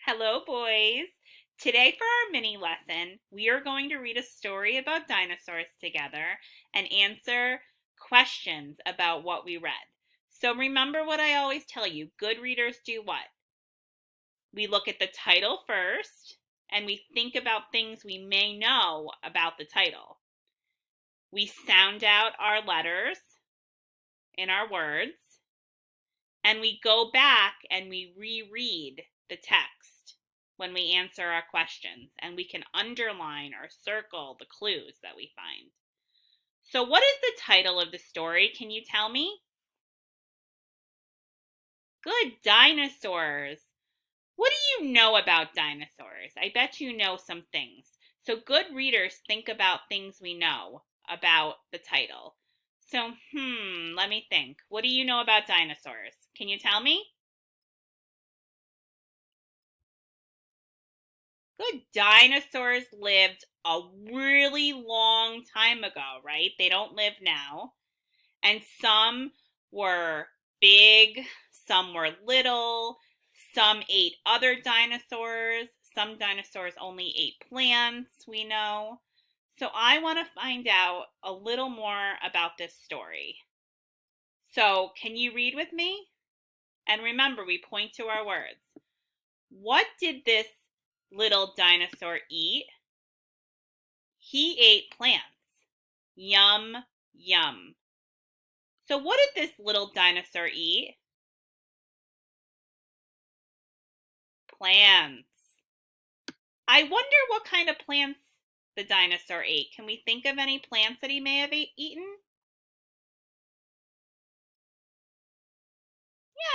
Hello, boys. Today, for our mini lesson, we are going to read a story about dinosaurs together and answer questions about what we read. So, remember what I always tell you, good readers do what? We look at the title first and we think about things we may know about the title. We sound out our letters in our words and we go back and we reread the text when we answer our questions, and we can underline or circle the clues that we find. So what is the title of the story? Can you tell me? Good, dinosaurs. What do you know about dinosaurs? I bet you know some things. So good readers think about things we know about the title. So, let me think. What do you know about dinosaurs? Can you tell me? Good. Dinosaurs lived a really long time ago, right? They don't live now. And some were big, some were little, some ate other dinosaurs. Some dinosaurs only ate plants, we know. So I want to find out a little more about this story. So can you read with me? And remember, we point to our words. What did this little dinosaur eat? He ate plants. Yum, yum. So what did this little dinosaur eat? Plants. I wonder what kind of plants the dinosaur ate. Can we think of any plants that he may have eaten?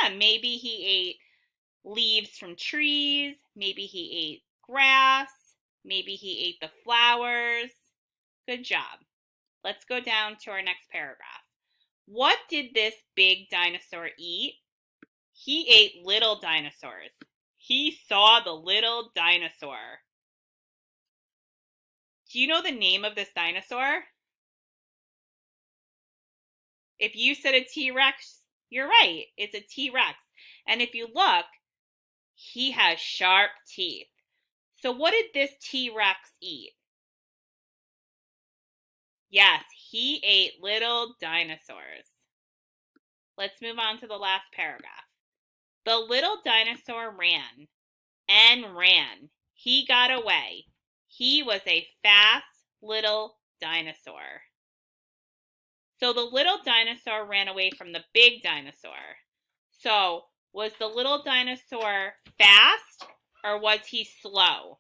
Yeah, maybe he ate leaves from trees. Maybe he ate grass. Maybe he ate the flowers. Good job. Let's go down to our next paragraph. What did this big dinosaur eat? He ate little dinosaurs. He saw the little dinosaur. Do you know the name of this dinosaur? If you said a T-Rex, you're right. It's a T-Rex. And if you look, he has sharp teeth. So what did this T-Rex eat? Yes, he ate little dinosaurs. Let's move on to the last paragraph. The little dinosaur ran and ran. He got away. He was a fast little dinosaur. So the little dinosaur ran away from the big dinosaur. So was the little dinosaur fast or was he slow?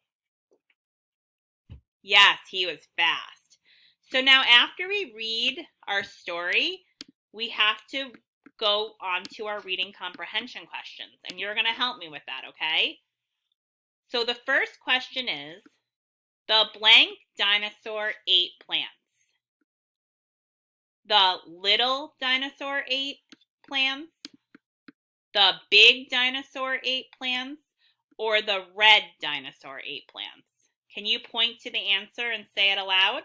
Yes, he was fast. So now after we read our story, we have to go on to our reading comprehension questions. And you're going to help me with that, okay? So the first question is, the blank dinosaur ate plants. The little dinosaur ate plants. The big dinosaur ate plants. Or the red dinosaur ate plants. Can you point to the answer and say it aloud?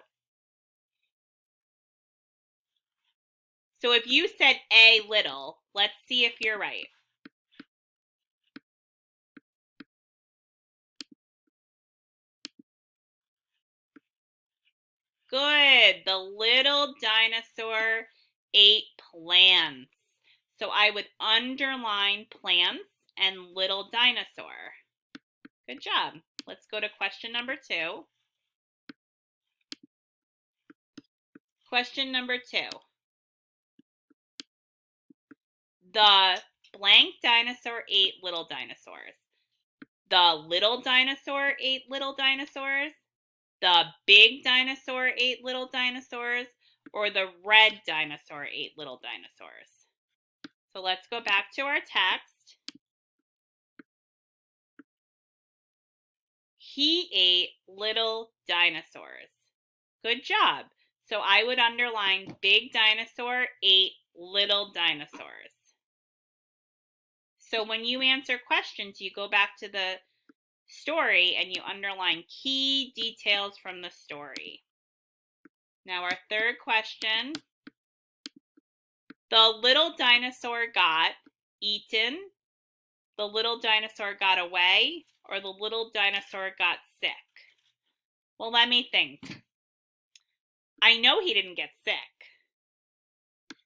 So if you said A, little, let's see if you're right. Good. The little dinosaur ate plants. So I would underline plants and little dinosaur. Good job. Let's go to question number 2. Question number 2. The blank dinosaur ate little dinosaurs. The little dinosaur ate little dinosaurs. The big dinosaur ate little dinosaurs. Or the red dinosaur ate little dinosaurs. So let's go back to our text. He ate little dinosaurs. Good job. So I would underline big dinosaur ate little dinosaurs. So when you answer questions, you go back to the story and you underline key details from the story. Now our third question. The little dinosaur got eaten, the little dinosaur got away or the little dinosaur got sick? Well, let me think. I know he didn't get sick.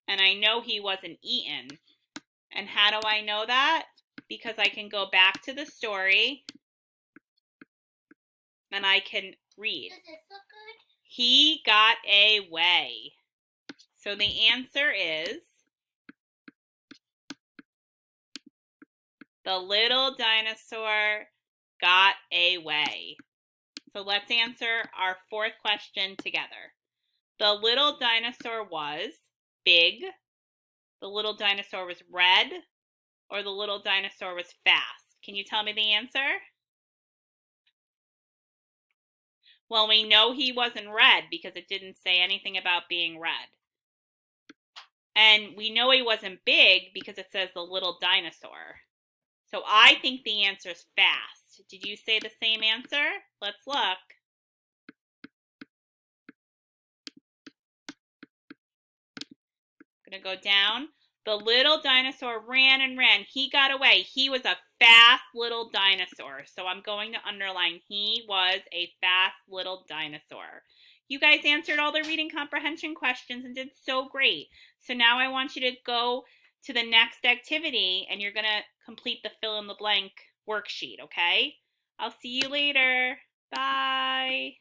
And I know he wasn't eaten. And how do I know that? Because I can go back to the story and I can read. Does this look good? He got away. So the answer is the little dinosaur got away. So let's answer our fourth question together. The little dinosaur was big, the little dinosaur was red, or the little dinosaur was fast? Can you tell me the answer? Well, we know he wasn't red because it didn't say anything about being red. And we know he wasn't big because it says the little dinosaur. So I think the answer is fast. Did you say the same answer? Let's look. I'm going to go down. The little dinosaur ran and ran. He got away. He was a fast little dinosaur. So I'm going to underline he was a fast little dinosaur. You guys answered all the reading comprehension questions and did so great. So now I want you to go to the next activity and you're going to complete the fill in the blank worksheet, okay? I'll see you later. Bye.